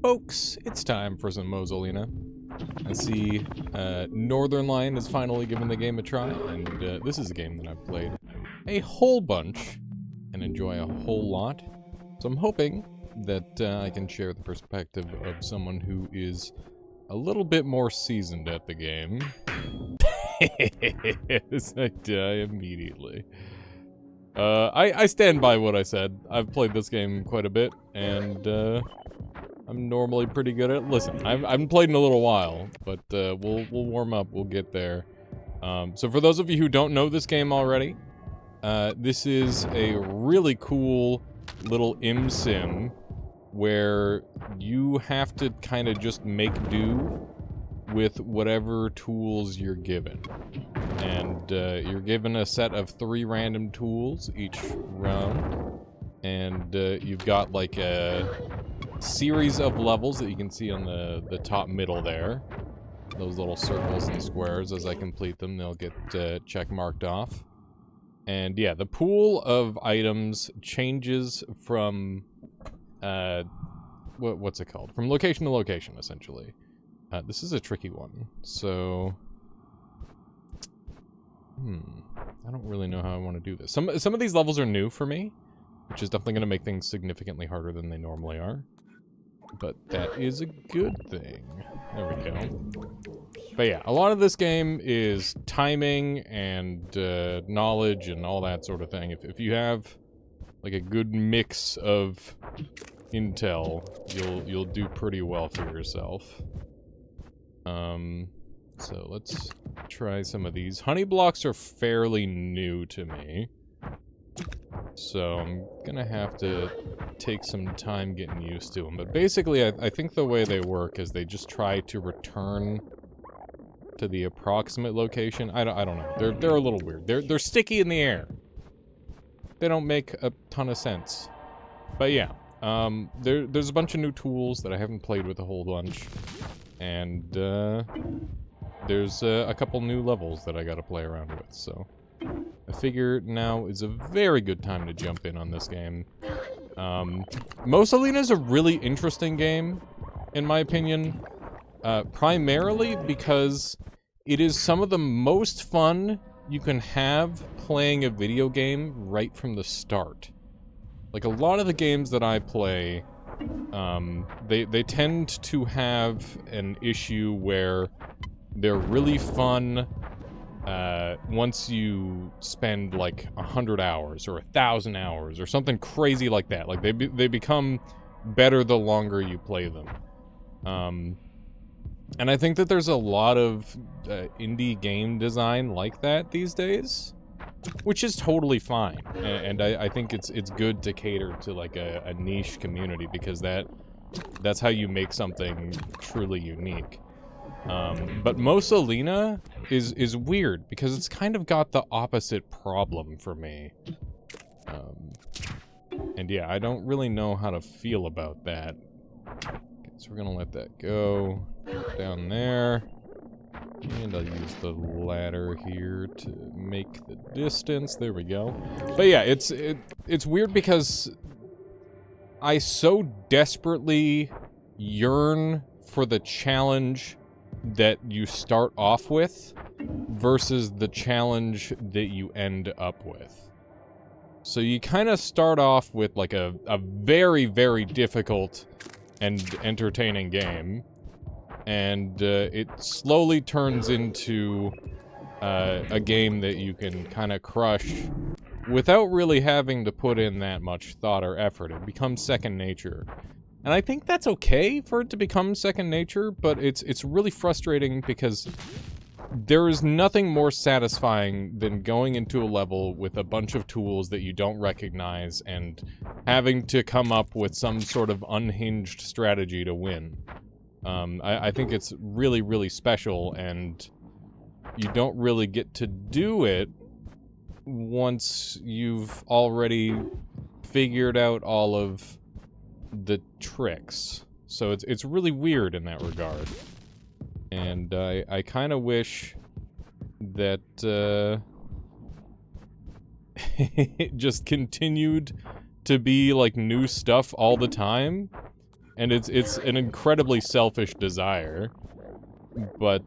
Folks, it's time for some Mosolina. I see Northern Lion has finally given the game a try, and this is a game that I've played a whole bunch and enjoy a whole lot. So I'm hoping that I can share the perspective of someone who is a little bit more seasoned at the game. Yes, I die immediately. I stand by what I said. I've played this game quite a bit, and I'm normally pretty good at it. Listen, I haven't played in a little while, but we'll warm up. We'll get there. So for those of you who don't know this game already, this is a really cool little sim where you have to kind of just make do with whatever tools you're given. And you're given a set of 3 random tools each round. And you've got like a series of levels that you can see on the top middle there. Those little circles and squares, as I complete them, they'll get check marked off. And yeah, the pool of items changes from, what's it called? From location to location, essentially. This is a tricky one, so... I don't really know how I want to do this. Some of these levels are new for me, which is definitely going to make things significantly harder than they normally are. But that is a good thing. There we go. But yeah, a lot of this game is timing and knowledge and all that sort of thing. If you have like a good mix of intel, you'll do pretty well for yourself. So let's try some of these. Honey blocks are fairly new to me, so I'm gonna have to take some time getting used to them. But basically, I think the way they work is they just try to return to the approximate location. I don't know. They're a little weird. They're sticky in the air. They don't make a ton of sense. But yeah, there's a bunch of new tools that I haven't played with a whole bunch, and there's a couple new levels that I gotta play around with. So I figure now is a very good time to jump in on this game. Mosa Lina is a really interesting game, in my opinion, primarily because it is some of the most fun you can have playing a video game right from the start. Like, a lot of the games that I play, they tend to have an issue where they're really fun once you spend like 100 hours or 1,000 hours or something crazy like that. Like, they become better the longer you play them. And I think that there's a lot of indie game design like that these days, which is totally fine. And I think it's good to cater to like a niche community, because that's how you make something truly unique. But Mosa Lina is weird because it's kind of got the opposite problem for me. And yeah, I don't really know how to feel about that. Okay, so we're gonna let that go down there. And I'll use the ladder here to make the distance. There we go. But yeah, it's weird because I so desperately yearn for the challenge that you start off with versus the challenge that you end up with. So you kind of start off with like a very, very difficult and entertaining game, and it slowly turns into a game that you can kind of crush without really having to put in that much thought or effort. It becomes second nature. And I think that's okay for it to become second nature, but it's really frustrating because there is nothing more satisfying than going into a level with a bunch of tools that you don't recognize and having to come up with some sort of unhinged strategy to win. I think it's really, really special, and you don't really get to do it once you've already figured out all of the tricks. So it's really weird in that regard. And I kind of wish that it just continued to be like new stuff all the time, And it's an incredibly selfish desire. But,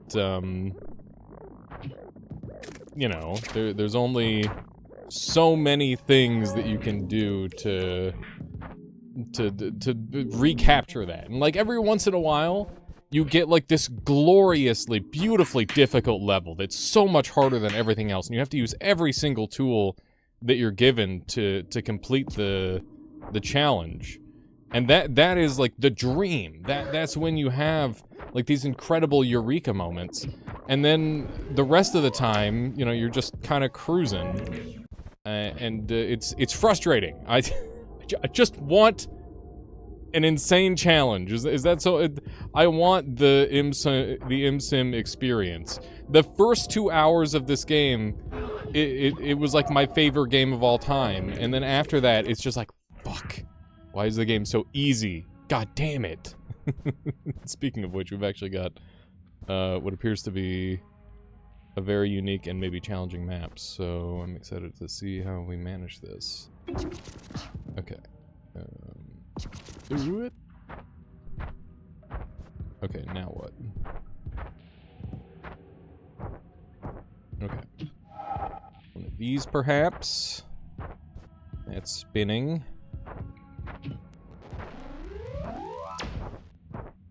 you know, there's only so many things that you can do to recapture that. And, like, every once in a while, you get, like, this gloriously, beautifully difficult level that's so much harder than everything else, and you have to use every single tool that you're given to complete the challenge. And that is, like, the dream. That's when you have, like, these incredible eureka moments. And then the rest of the time, you know, you're just kind of cruising. And it's frustrating. I just want an insane challenge. Is that so? I want the ImSim experience. The first 2 hours of this game, it was like my favorite game of all time. And then after that, it's just like, fuck. Why is the game so easy? God damn it. Speaking of which, we've actually got what appears to be a very unique and maybe challenging map. So I'm excited to see how we manage this. Okay. Do it. Okay, now what? Okay. One of these, perhaps. That's spinning.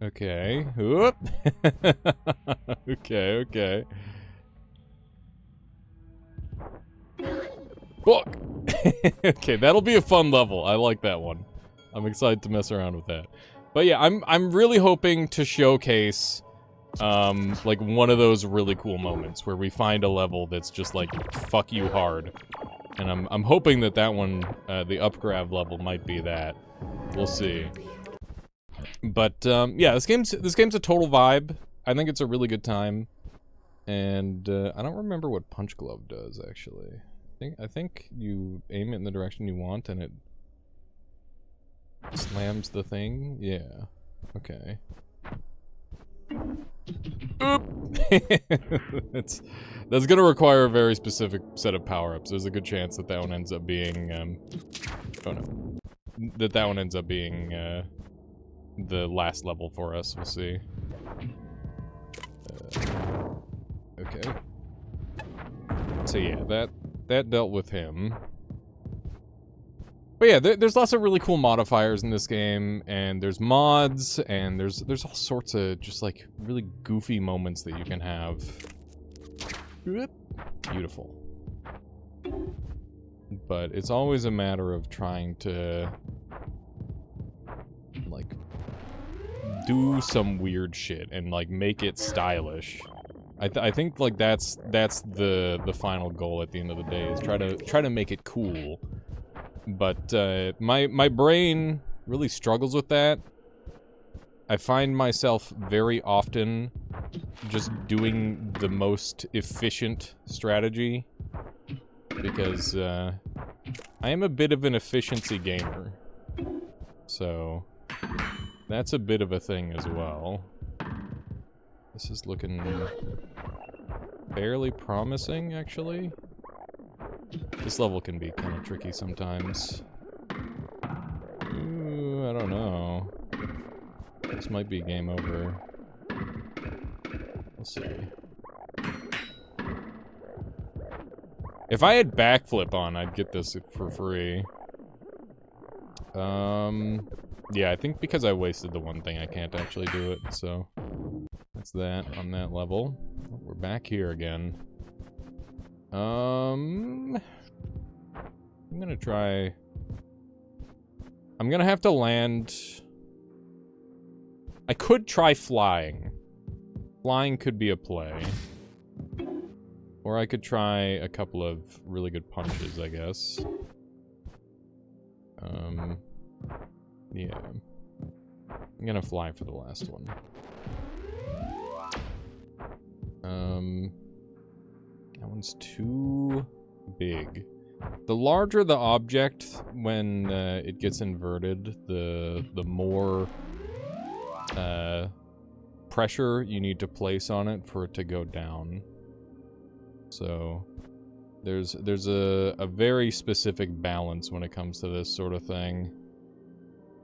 Okay. Whoop. Okay. Fuck. Okay, that'll be a fun level. I like that one. I'm excited to mess around with that. But yeah, I'm really hoping to showcase like one of those really cool moments where we find a level that's just like fuck you hard. And I'm hoping that one the upgrab level might be that. We'll see. But yeah, this game's a total vibe. I think it's a really good time. And I don't remember what Punch Glove does actually. I think you aim it in the direction you want and it slams the thing? Yeah. Okay. Oop! That's gonna require a very specific set of power-ups. There's a good chance that one ends up being, oh no. That one ends up being, the last level for us. We'll see. Okay. So yeah, that dealt with him. But yeah, there's lots of really cool modifiers in this game, and there's mods, and there's all sorts of just like really goofy moments that you can have. Beautiful. But it's always a matter of trying to like do some weird shit and like make it stylish. I think like that's the final goal at the end of the day, is try to make it cool. But my brain really struggles with that. I find myself very often just doing the most efficient strategy because I am a bit of an efficiency gamer. So that's a bit of a thing as well. This is looking fairly promising, actually. This level can be kind of tricky sometimes. Ooh, I don't know. This might be game over. We'll see. If I had backflip on, I'd get this for free. Yeah, I think because I wasted the one thing, I can't actually do it, so... That's that on that level. We're back here again. I'm gonna try... I'm gonna have to land... I could try flying. Flying could be a play. Or I could try a couple of really good punches, I guess. Yeah. I'm gonna fly for the last one. That one's too big. The larger the object when it gets inverted, the more pressure you need to place on it for it to go down. So there's a very specific balance when it comes to this sort of thing.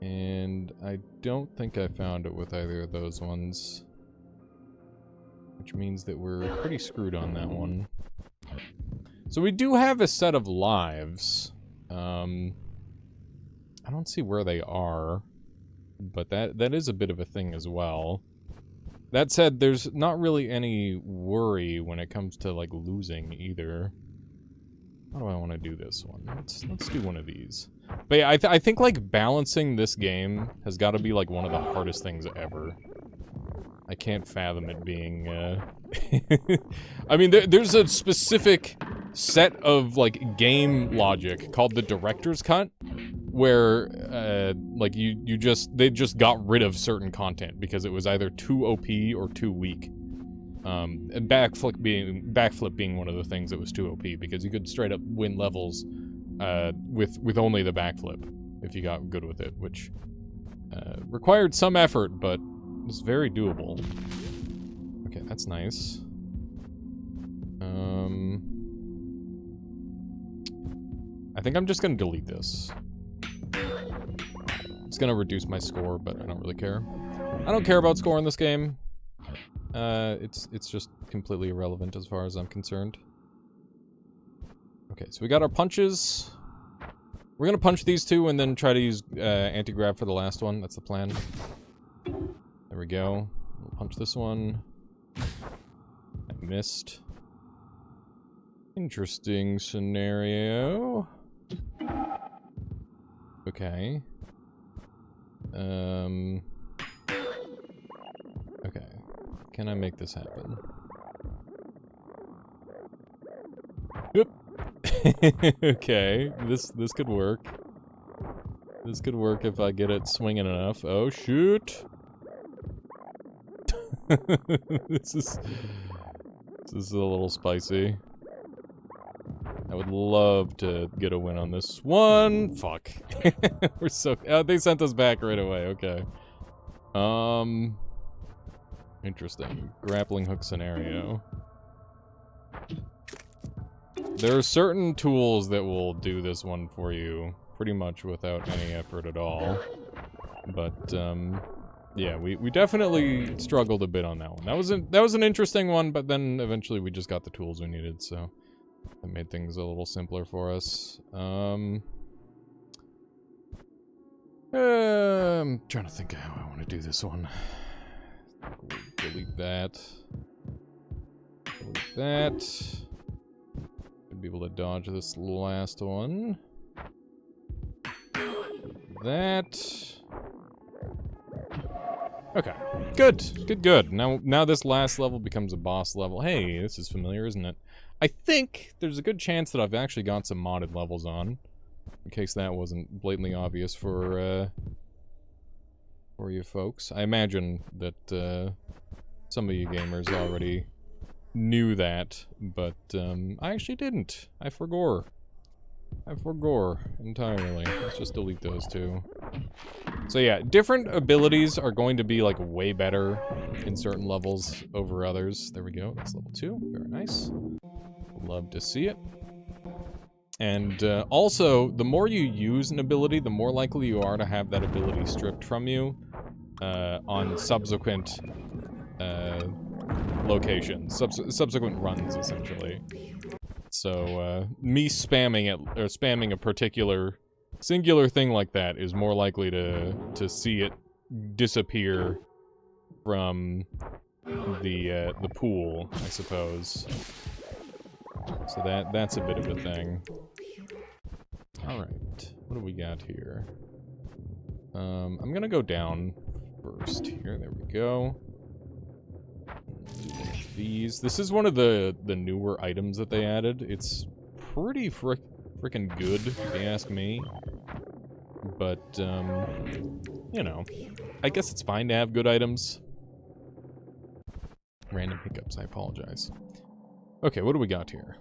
And I don't think I found it with either of those ones. Which means that we're pretty screwed on that one. So we do have a set of lives. I don't see where they are. But that is a bit of a thing as well. That said, there's not really any worry when it comes to, like, losing either. How do I want to do this one? Let's do one of these. But yeah, I think, like, balancing this game has got to be, like, one of the hardest things ever. I can't fathom it being, I mean, there's a specific set of, like, game logic called the director's cut, where, like, they just got rid of certain content because it was either too OP or too weak. And backflip being one of the things that was too OP, because you could straight up win levels, with only the backflip, if you got good with it, which, required some effort, but was very doable. Okay, that's nice. I think I'm just gonna delete this. It's gonna reduce my score, but I don't really care. I don't care about score in this game. It's just completely irrelevant as far as I'm concerned. Okay, so we got our punches. We're gonna punch these two and then try to use anti-grab for the last one. That's the plan. There we go. We'll punch this one. I missed. Interesting scenario. Okay. Okay. Can I make this happen? Yep. Okay. This could work. This could work if I get it swinging enough. Oh, shoot. This is a little spicy. I would love to get a win on this one. Fuck. We're so... Oh, they sent us back right away. Okay. Interesting. Grappling hook scenario. There are certain tools that will do this one for you pretty much without any effort at all. But, yeah, we definitely struggled a bit on that one. That was an interesting one, but then eventually we just got the tools we needed, so that made things a little simpler for us. I'm trying to think how I want to do this one. Delete that. Delete that. Should be able to dodge this last one. That. Okay. Good. Now this last level becomes a boss level. Hey, this is familiar, isn't it? I think there's a good chance that I've actually got some modded levels on. In case that wasn't blatantly obvious for you folks. I imagine that some of you gamers already knew that, but I actually didn't. I forgore entirely. Let's just delete those two. So yeah, different abilities are going to be like way better in certain levels over others. There we go, that's level 2, very nice. Love to see it. And also, the more you use an ability, the more likely you are to have that ability stripped from you on subsequent locations, subsequent runs, essentially. So, me spamming it, or spamming a particular singular thing like that is more likely to see it disappear from the pool, I suppose. So that's a bit of a thing. Alright, what do we got here? I'm gonna go down first here, there we go. These. This is one of the newer items that they added. It's pretty frickin' good, if you ask me. But, you know, I guess it's fine to have good items. Random hiccups, I apologize. Okay, what do we got here?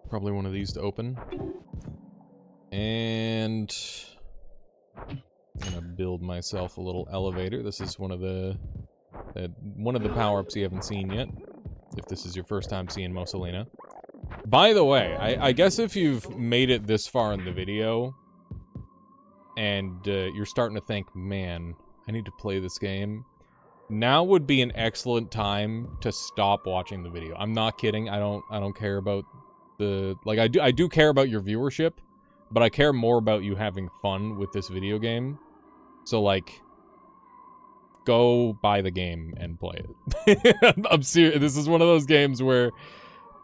Probably one of these to open. And I'm gonna build myself a little elevator. This is one of the power-ups you haven't seen yet, if this is your first time seeing Mosa Lina. By the way, I guess if you've made it this far in the video, and you're starting to think, man, I need to play this game, now would be an excellent time to stop watching the video. I'm not kidding. I don't care about the, like, I do care about your viewership, but I care more about you having fun with this video game. So, like, go buy the game and play it. I'm serious. This is one of those games where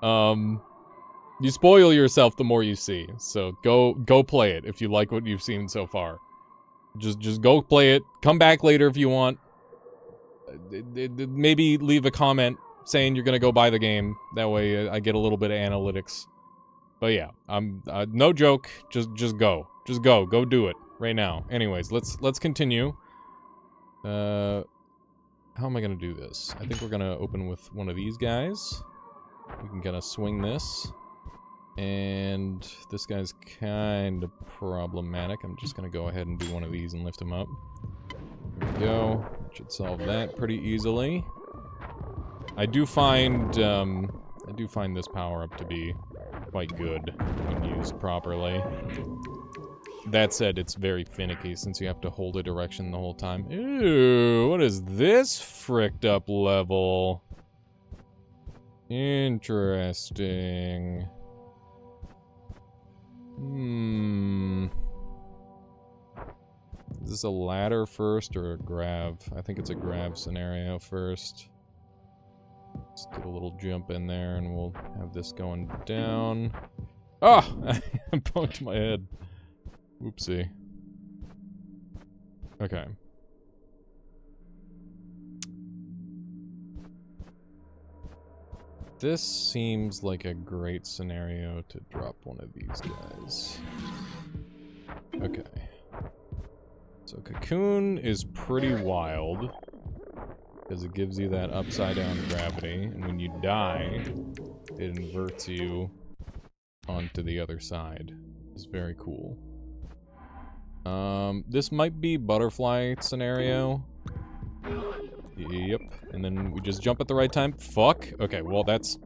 you spoil yourself the more you see. So go play it if you like what you've seen so far. Just go play it. Come back later if you want. Maybe leave a comment saying you're gonna go buy the game. That way I get a little bit of analytics. But yeah, I'm no joke. Just go. Go do it right now. Anyways, let's continue. How am I gonna do this? I think we're gonna open with one of these guys. We can kind of swing this. And this guy's kind of problematic. I'm just gonna go ahead and do one of these and lift him up. There we go. Should solve that pretty easily. I do find this power-up to be quite good when used properly. That said, it's very finicky since you have to hold a direction the whole time. Ew, what is this fricked up level? Interesting. Is this a ladder first or a grab? I think it's a grab scenario first. Let's get a little jump in there and we'll have this going down. Ah! I bumped my head. Oopsie. Okay. This seems like a great scenario to drop one of these guys. Okay. So Cocoon is pretty wild, because it gives you that upside down gravity, and when you die, it inverts you onto the other side. It's very cool. This might be butterfly scenario. Yep. And then we just jump at the right time. Fuck. Okay, well that's...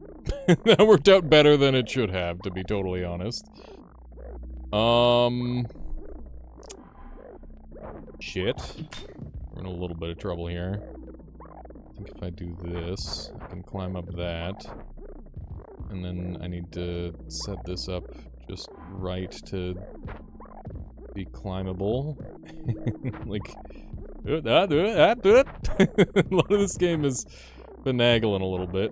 that worked out better than it should have, to be totally honest. Shit. We're in a little bit of trouble here. I think if I do this, I can climb up that. And then I need to set this up just right to be climbable. Like, a lot of this game is finagling a little bit.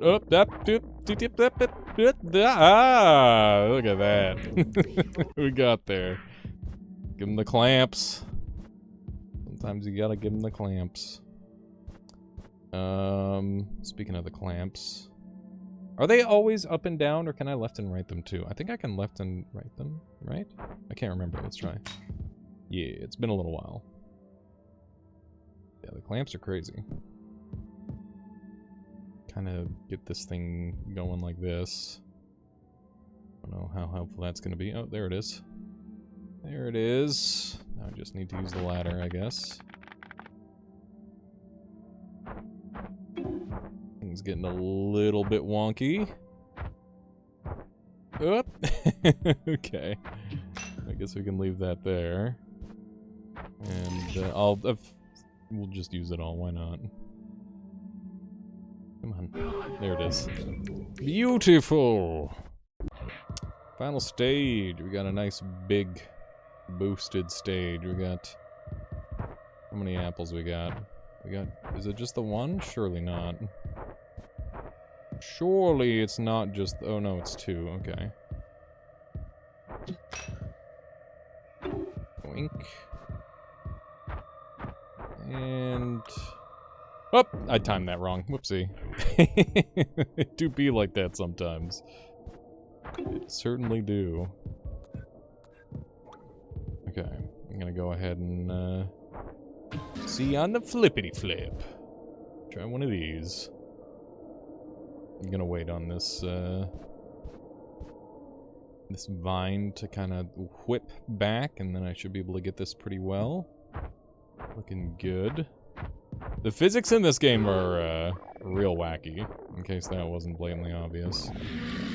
Ah, look at that. We got there. Give him the clamps. Sometimes you gotta give him the clamps. Speaking of the clamps, are they always up and down, or can I left and right them too? I think I can left and right them, right? I can't remember. Let's try. Yeah, it's been a little while. Yeah, the clamps are crazy. Kind of get this thing going like this. I don't know how helpful that's going to be. Oh, there it is. There it is. Now I just need to use the ladder, I guess. Things getting a little bit wonky. Oop. Okay. I guess we can leave that there. And we'll just use it all. Why not? Come on. There it is. Beautiful. Final stage. We got a nice big boosted stage. We got... How many apples we got? Is it just the one? Surely not. Surely it's not just... Oh no, it's two. Okay. Wink. And... Oh! I timed that wrong. Whoopsie. It do be like that sometimes. It certainly do. Okay. I'm gonna go ahead and, see on the flippity flip. Try one of these. I'm gonna wait on this, this vine to kind of whip back, and then I should be able to get this pretty well. Looking good. The physics in this game are, real wacky, in case that wasn't blatantly obvious.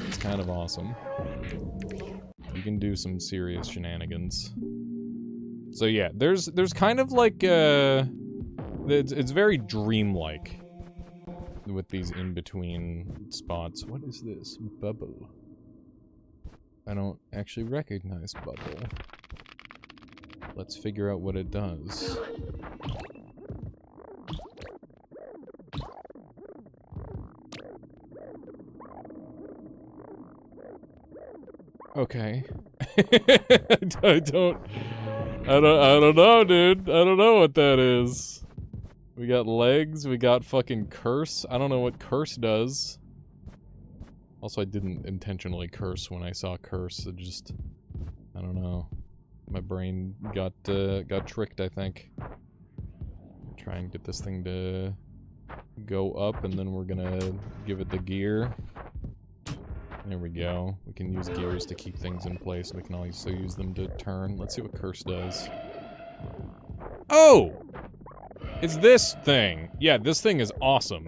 It's kind of awesome. You can do some serious shenanigans. So yeah, there's kind of like, it's very dreamlike with these in-between spots. What is this? Bubble. I don't actually recognize bubble. Let's figure out what it does. Okay. I don't know, dude. I don't know what that is. We got legs, we got fucking curse. I don't know what curse does. Also, I didn't intentionally curse when I saw curse. It just, I don't know. My brain got tricked, I think. Try and get this thing to go up, and then we're gonna give it the gear. There we go. We can use gears to keep things in place. We can also use them to turn. Let's see what curse does. Oh! It's this thing. Yeah, this thing is awesome.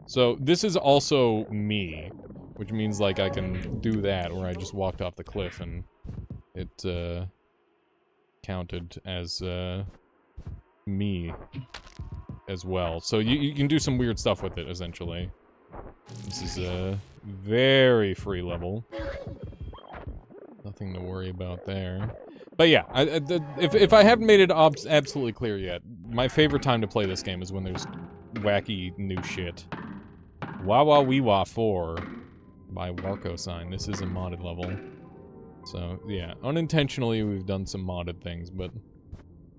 So, this is also me. Which means, like, I can do that, where I just walked off the cliff and it, counted as, me as well. So you can do some weird stuff with it, essentially. This is a very free level. Nothing to worry about there. But yeah, if I haven't made it absolutely clear yet, my favorite time to play this game is when there's wacky new shit. Wah Wah Wee Wah 4 by Warco Sign. This is a modded level. So yeah, unintentionally we've done some modded things, but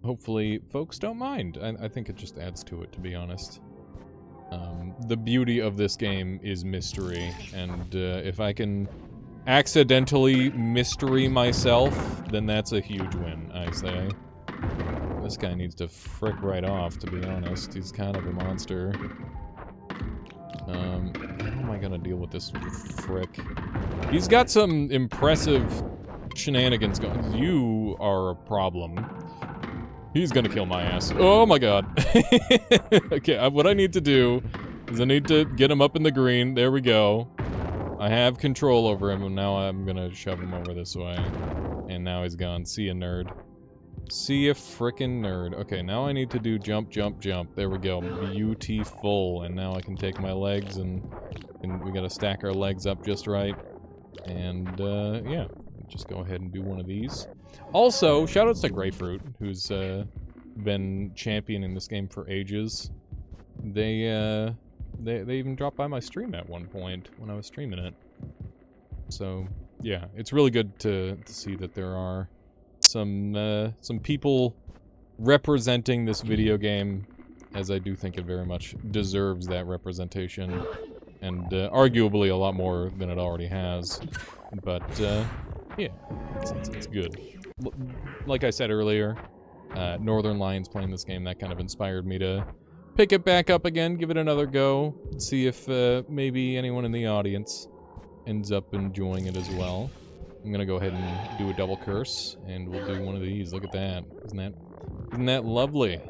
hopefully folks don't mind. I think it just adds to it, to be honest. The beauty of this game is mystery, and if I can accidentally mystery myself, then that's a huge win, I say. This guy needs to frick right off, to be honest. He's kind of a monster. How am I gonna deal with this frick? He's got some impressive shenanigans going. You are a problem. He's gonna kill my ass. Oh my god. Okay, what I need to do is I need to get him up in the green. There we go. I have control over him, and now I'm gonna shove him over this way. And now he's gone. See ya, nerd. See ya, frickin' nerd. Okay, now I need to do jump, jump, jump. There we go. Beautiful. And now I can take my legs, and we gotta stack our legs up just right. And, yeah. Just go ahead and do one of these. Also, shoutouts to Grapefruit, who's been championing this game for ages. They even dropped by my stream at one point when I was streaming it. So yeah, it's really good to see that there are some people representing this video game, as I do think it very much deserves that representation, and arguably a lot more than it already has. But yeah, it's good. Like I said earlier, Northern Lions playing this game, that kind of inspired me to pick it back up again, give it another go, see if maybe anyone in the audience ends up enjoying it as well. I'm gonna go ahead and do a double curse, and we'll do one of these. Look at that. Isn't that lovely?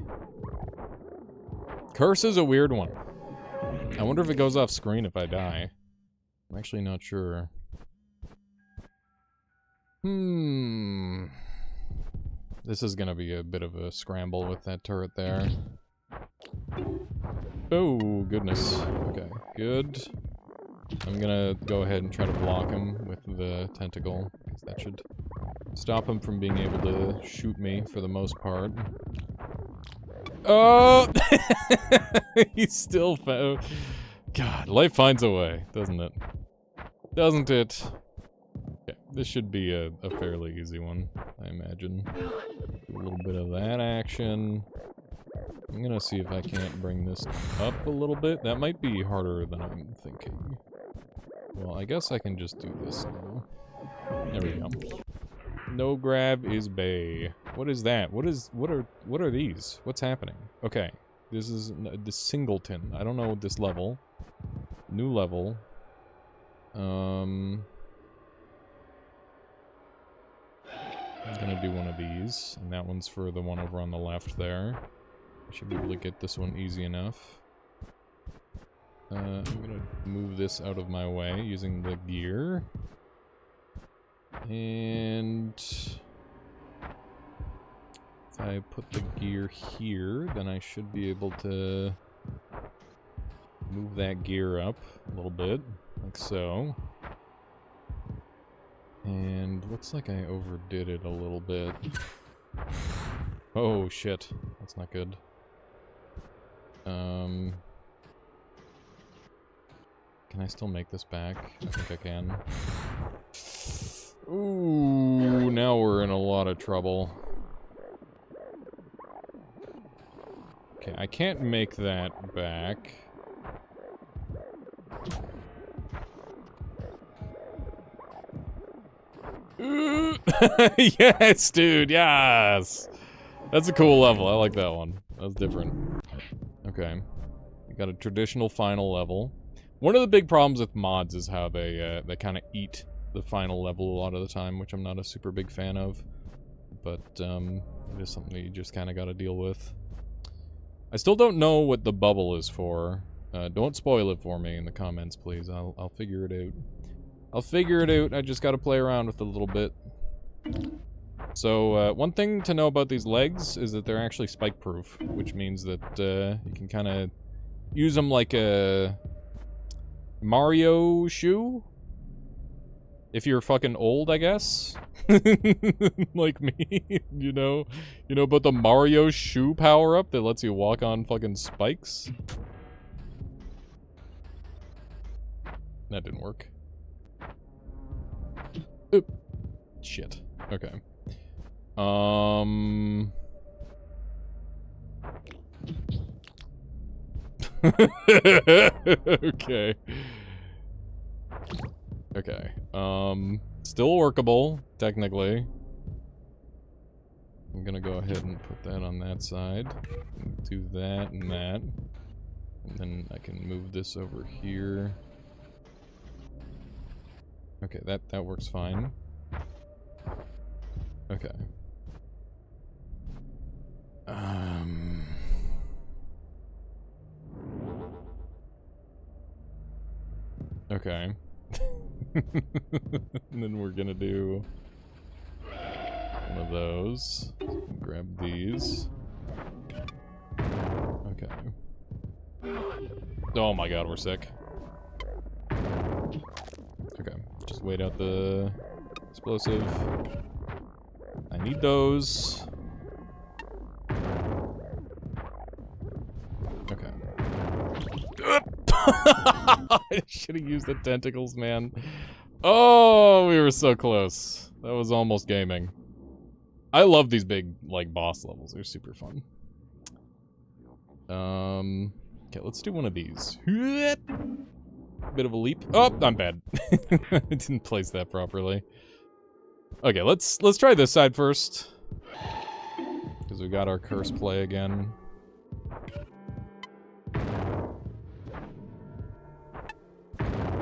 Curse is a weird one. I wonder if it goes off screen if I die. I'm actually not sure. This is gonna be a bit of a scramble with that turret there. Oh, goodness. Okay, good. I'm gonna go ahead and try to block him with the tentacle, because that should stop him from being able to shoot me for the most part. Oh! He's still God, life finds a way, doesn't it? Doesn't it? Okay, this should be a fairly easy one, I imagine. A little bit of that action. I'm gonna see if I can't bring this up a little bit. That might be harder than I'm thinking. Well, I guess I can just do this now. There we go. No grab is bay. What is that? What are these? What's happening? Okay. This is the singleton. I don't know this level. New level. I'm gonna do one of these, and that one's for the one over on the left there. I should be able to get this one easy enough. I'm gonna move this out of my way using the gear. And I if I put the gear here, then I should be able to move that gear up a little bit, like so. And looks like I overdid it a little bit. Oh shit, that's not good. Can I still make this back? I think I can. Ooh, now we're in a lot of trouble. Okay, I can't make that back. Yes, dude, yes! That's a cool level, I like that one. That was different. Okay. We got a traditional final level. One of the big problems with mods is how they kind of eat the final level a lot of the time, which I'm not a super big fan of. But, it is something that you just kind of gotta deal with. I still don't know what the bubble is for. Don't spoil it for me in the comments, please. I'll figure it out. I'll figure it out, I just gotta play around with it a little bit. So, one thing to know about these legs is that they're actually spike-proof, which means that, you can kind of use them like a Mario shoe? If you're fucking old, I guess? Like me, you know? You know about the Mario shoe power-up that lets you walk on fucking spikes? That didn't work. Oop. Shit. Okay. Okay. Okay. Still workable, technically. I'm gonna go ahead and put that on that side. Do that and that. And then I can move this over here. Okay, that works fine. Okay. Okay. And then we're gonna do one of those. Grab these. Okay. Oh my god, we're sick. Okay, just wait out the explosive. I need those. Okay. I should have used the tentacles, man. Oh, we were so close. That was almost gaming. I love these big, like, boss levels. They're super fun. Okay, let's do one of these. Bit of a leap. Oh, I'm bad. I didn't place that properly. Okay, let's try this side first. Because we got our curse play again.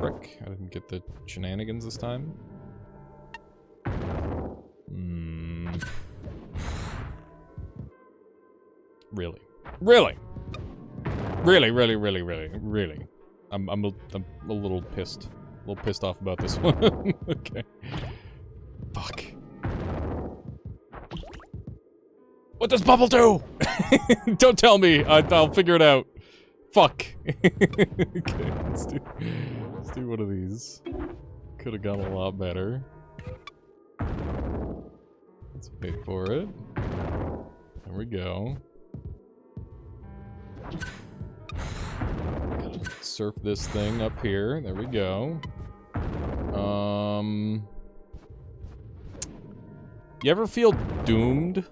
Frick, I didn't get the shenanigans this time. Really? Really? Really, really, really, really, really. I'm a little pissed. A little pissed off about this one. Okay. Fuck. What does bubble do? Don't tell me. I'll figure it out. Fuck. Okay, let's do one of these. Could have gone a lot better. Let's wait for it. There we go. Gotta surf this thing up here. There we go. You ever feel doomed?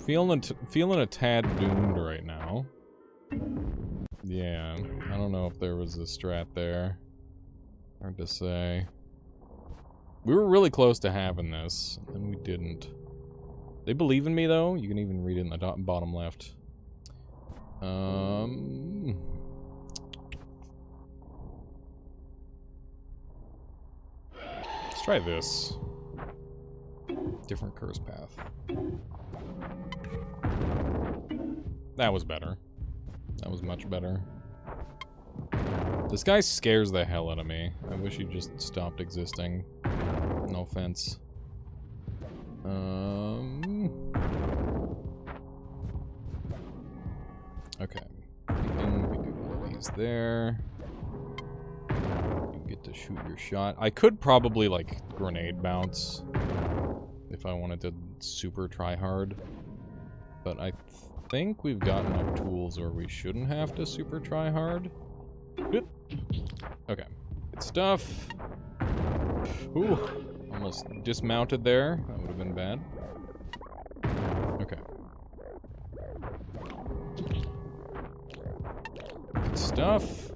Feeling a tad doomed right now. Yeah, I don't know if there was a strat there. Hard to say. We were really close to having this, and we didn't. They believe in me, though. You can even read it in the bottom left. Let's try this. Different curse path. That was better. That was much better. This guy scares the hell out of me. I wish he just stopped existing. No offense. Okay. And we do one of these there. You get to shoot your shot. I could probably, like, grenade bounce if I wanted to super try hard. But I think we've got enough tools where we shouldn't have to super try hard. Good. Okay. Good stuff. Ooh. Almost dismounted there. That would have been bad. Okay. Good stuff.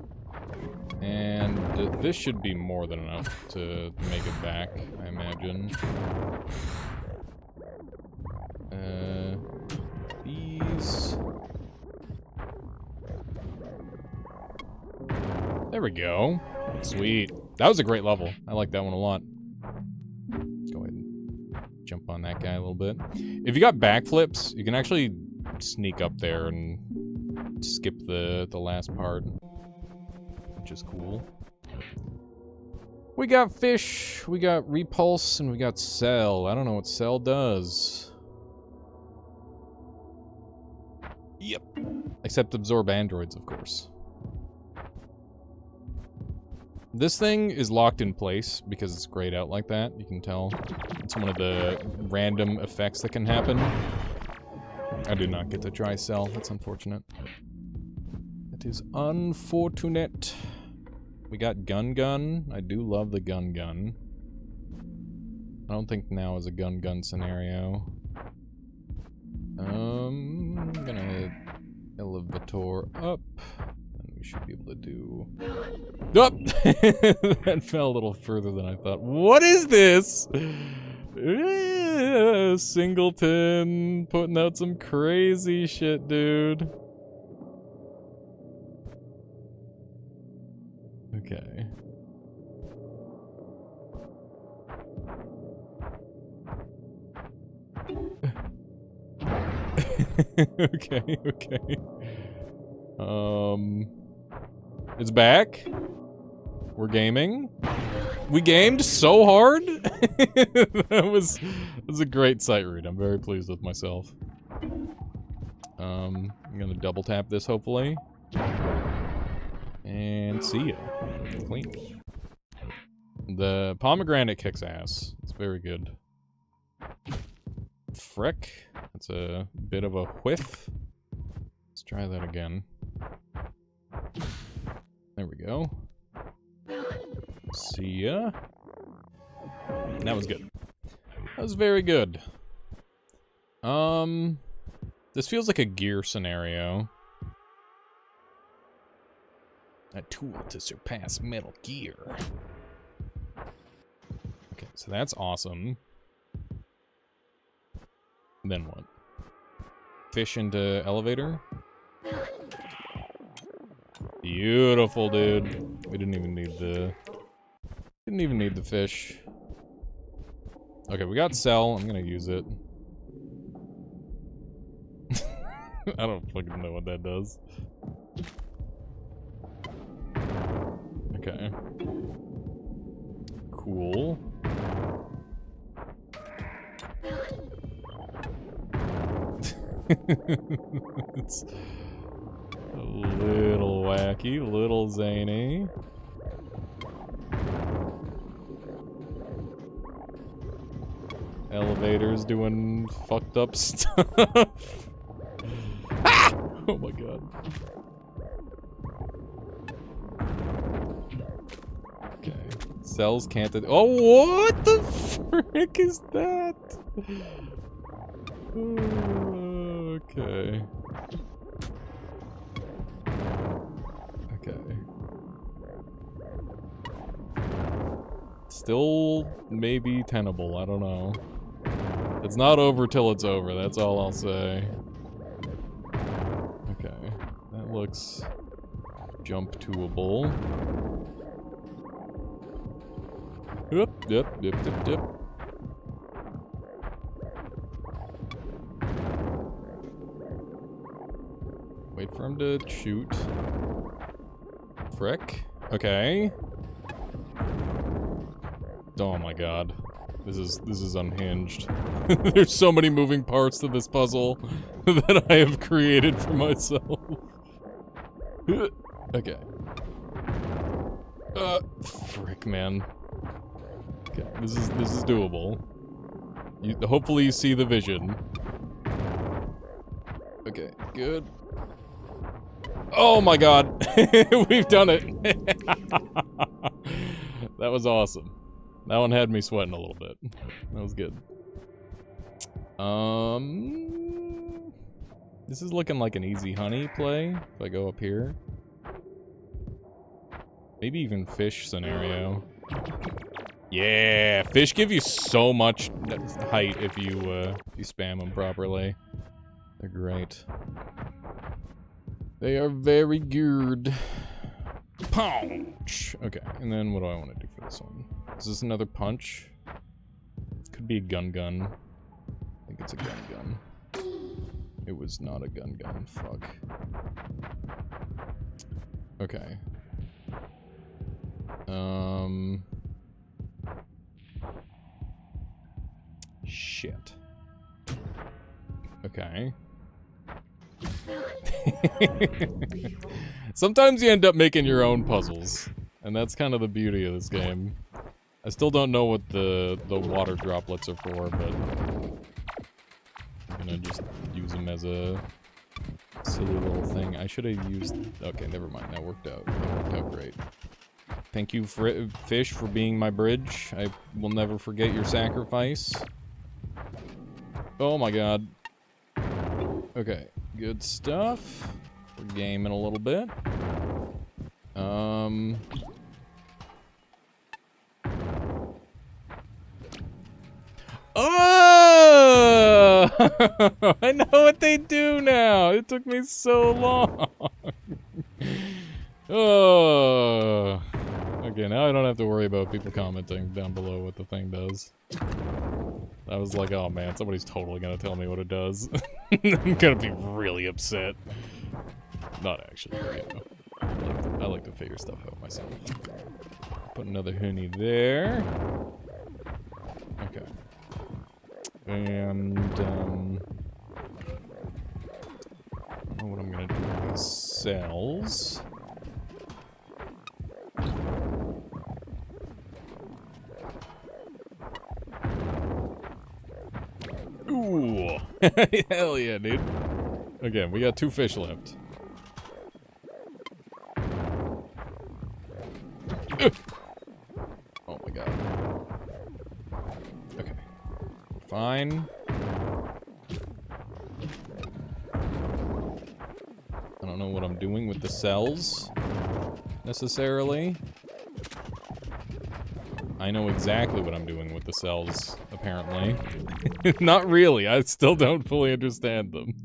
And this should be more than enough to make it back, I imagine. These. There we go. Sweet. That was a great level. I like that one a lot. Let's go ahead and jump on that guy a little bit. If you got backflips, you can actually sneak up there and skip the last part, which is cool. We got fish, we got repulse, and we got cell. I don't know what cell does. Yep. Except absorb androids, of course. This thing is locked in place because it's grayed out like that. You can tell. It's one of the random effects that can happen. I did not get to try cell. That's unfortunate. That is unfortunate. We got gun. I do love the gun. I don't think now is a gun scenario. I'm gonna elevator up. And we should be able to do... Oh! That fell a little further than I thought. What is this? Singleton putting out some crazy shit, dude. Okay. Okay. It's back. We're gaming. We gamed so hard. That was a great sight read. I'm very pleased with myself. I'm gonna double tap this hopefully. And see ya. Clean. The pomegranate kicks ass. It's very good. Frick. That's a bit of a whiff. Let's try that again. There we go. See ya. That was good. That was very good. This feels like a gear scenario. A tool to surpass Metal Gear. Okay, so that's awesome. Then what? Fish into elevator? Beautiful, dude. We didn't even need the fish. Okay, we got cell. I'm gonna use it. I don't fucking know what that does. Okay. Cool. It's a little wacky, a little zany. Elevators doing fucked up stuff. Ah! Oh my god. Okay. Cells can't... Oh, what the frick is that? Okay. Okay. Still maybe tenable, I don't know. It's not over till it's over, that's all I'll say. Okay. That looks jump-toable. Yep. Wait for him to shoot. Frick. Okay. Oh my god. This is unhinged. There's so many moving parts to this puzzle that I have created for myself. Okay. Frick, man. Okay, this is doable. Hopefully you see the vision. Okay, good. Oh my god! We've done it! That was awesome. That one had me sweating a little bit. That was good. This is looking like an easy honey play, if I go up here. Maybe even fish scenario. Yeah, fish give you so much height if you spam them properly. They're great. They are very good. Punch! Okay, and then what do I want to do for this one? Is this another punch? Could be a gun. I think it's a gun. It was not a gun. Fuck. Okay. Shit. Okay. Sometimes you end up making your own puzzles, and that's kind of the beauty of this game. I still don't know what the water droplets are for, but I'm gonna just use them as a silly little thing. I should have used... Okay, never mind. That worked out. That worked out great. Thank you, fish, for being my bridge. I will never forget your sacrifice. Oh my god. Okay, good stuff. We're gaming a little bit. Oh! I know what they do now. It took me so long. Oh. Okay, now I don't have to worry about people commenting down below what the thing does. I was like, oh man, somebody's totally gonna tell me what it does. I'm gonna be really upset. Not actually, you know. I like to figure stuff out myself. Put another honey there. Okay. And, I don't know what I'm gonna do with these cells. Ooh! Hell yeah, dude. Okay, we got 2 fish left. Oh my god. Okay. Fine. I don't know what I'm doing with the cells, necessarily. I know exactly what I'm doing with the cells, apparently. Not really, I still don't fully understand them.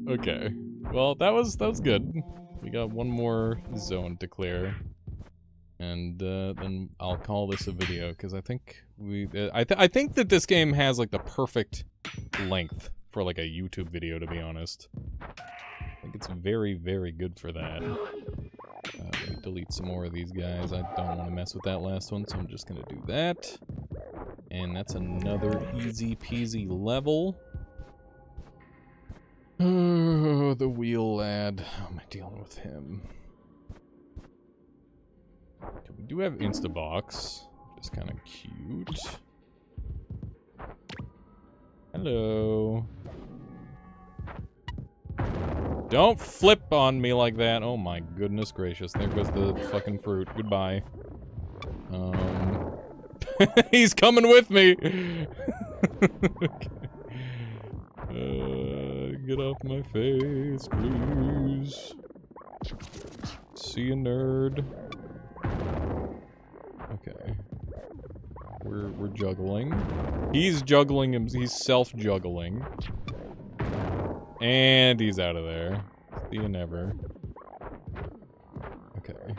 Okay. Well, that was good. We got one more zone to clear. And then I'll call this a video, because I think I think that this game has like the perfect length for like a YouTube video, to be honest. I think it's very, very good for that. Let me delete some more of these guys. I don't want to mess with that last one, so I'm just gonna do that. And that's another easy peasy level. Oh, the wheel lad. How am I dealing with him? Okay, we do have Instabox, which is kind of cute. Hello. Don't flip on me like that. Oh my goodness gracious. There goes the fucking fruit. Goodbye. He's coming with me! Okay. Get off my face, please. See you, nerd. Okay. We're juggling. He's juggling him. He's self-juggling. And he's out of there. See you never. Okay.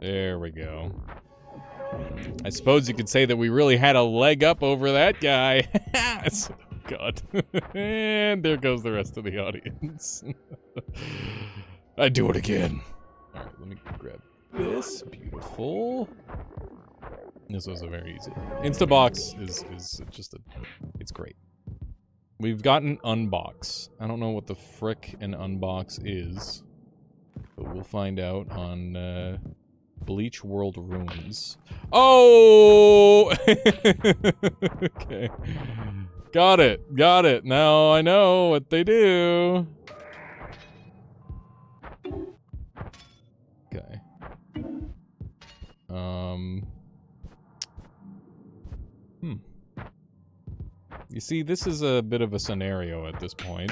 There we go. I suppose you could say that we really had a leg up over that guy. Oh, God. And there goes the rest of the audience. I'd do it again. Alright, let me grab this. Beautiful. This was a very easy. Instabox is just a... It's great. We've gotten unbox. I don't know what the frick an unbox is. But we'll find out on Bleach World Ruins. Oh! Okay. Got it. Got it. Now I know what they do. Okay. You see, this is a bit of a scenario at this point.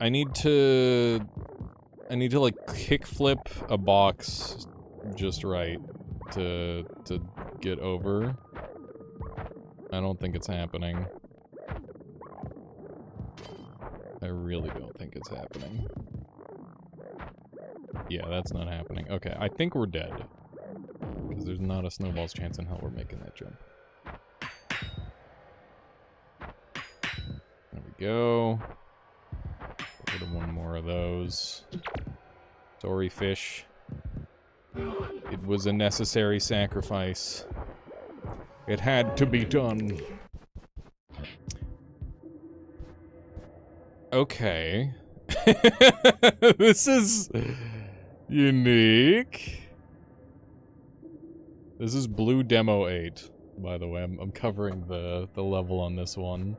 I need to like kickflip a box just right to get over. I don't think it's happening. I really don't think it's happening. Yeah, that's not happening. Okay, I think we're dead. Because there's not a snowball's chance in hell we're making that jump. There we go. Get rid of one more of those. Sorry, fish. It was a necessary sacrifice. It had to be done. Okay. This is unique. This is Blue Demo 8, by the way. I'm covering the level on this one.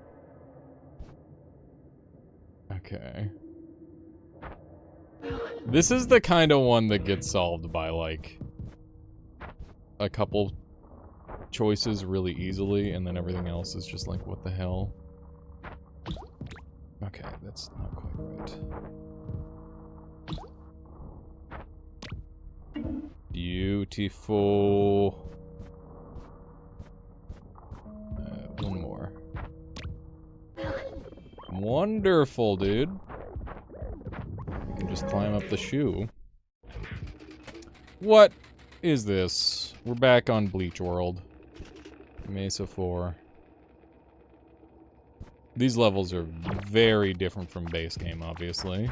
Okay. This is the kind of one that gets solved by, like, a couple choices really easily, and then everything else is just like, what the hell? Okay, that's not quite right. Beautiful. One more. Wonderful, dude. You can just climb up the shoe. What is this? We're back on Bleach World. Mesa 4. These levels are very different from base game, obviously.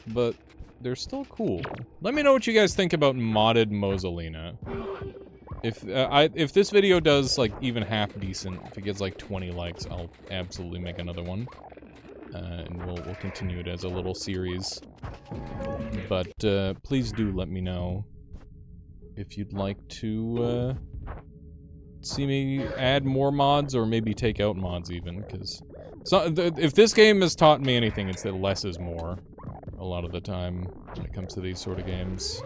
But they're still cool. Let me know what you guys think about modded Mosolina. If this video does, like, even half decent, if it gets, like, 20 likes, I'll absolutely make another one. And we'll continue it as a little series. But, please do let me know if you'd like to, see me add more mods, or maybe take out mods even, because... if this game has taught me anything, it's that less is more. A lot of the time, when it comes to these sort of games.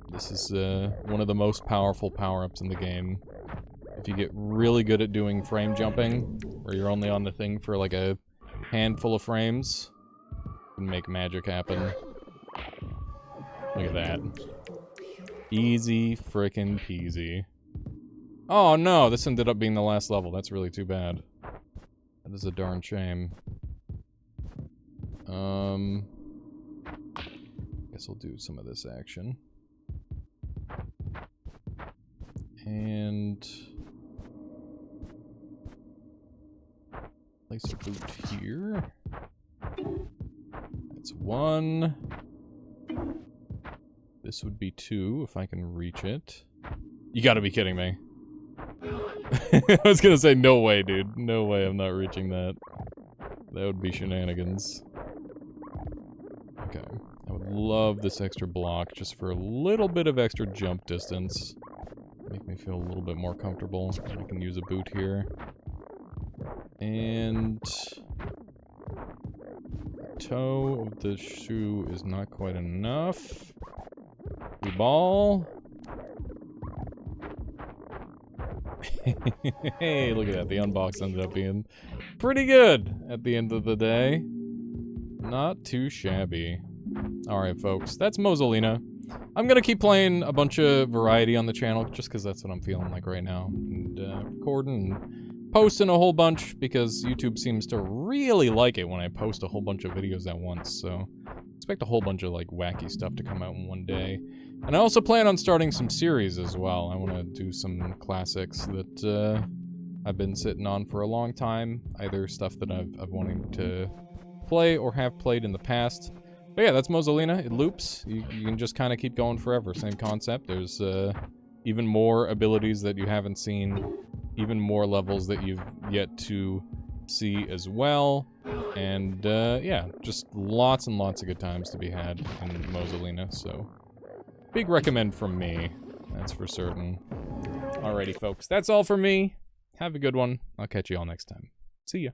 This is, one of the most powerful power-ups in the game. If you get really good at doing frame jumping, where you're only on the thing for like a handful of frames, you can make magic happen. Look at that. Easy frickin' peasy. Oh no, this ended up being the last level. That's really too bad. That is a darn shame. Guess I'll do some of this action. And... place a boot here. That's 1. This would be 2, if I can reach it. You gotta be kidding me. I was gonna say, no way, dude. No way I'm not reaching that. That would be shenanigans. Okay. I would love this extra block, just for a little bit of extra jump distance. Make me feel a little bit more comfortable. I can use a boot here. And... the toe of the shoe is not quite enough. The ball. Hey, look at that. The unbox ended up being pretty good at the end of the day. Not too shabby. Alright, folks. That's Mosolina. I'm gonna keep playing a bunch of variety on the channel, just because that's what I'm feeling like right now. And recording and posting a whole bunch, because YouTube seems to really like it when I post a whole bunch of videos at once, so... expect a whole bunch of, like, wacky stuff to come out in one day. And I also plan on starting some series as well. I want to do some classics that I've been sitting on for a long time. Either stuff that I've wanted to play or have played in the past. But yeah, that's Mosolina. It loops. You can just kind of keep going forever. Same concept. There's even more abilities that you haven't seen even more levels that you've yet to see as well. And, yeah, just lots and lots of good times to be had in Mosolina, so big recommend from me, that's for certain. Alrighty, folks, that's all for me. Have a good one. I'll catch you all next time. See ya.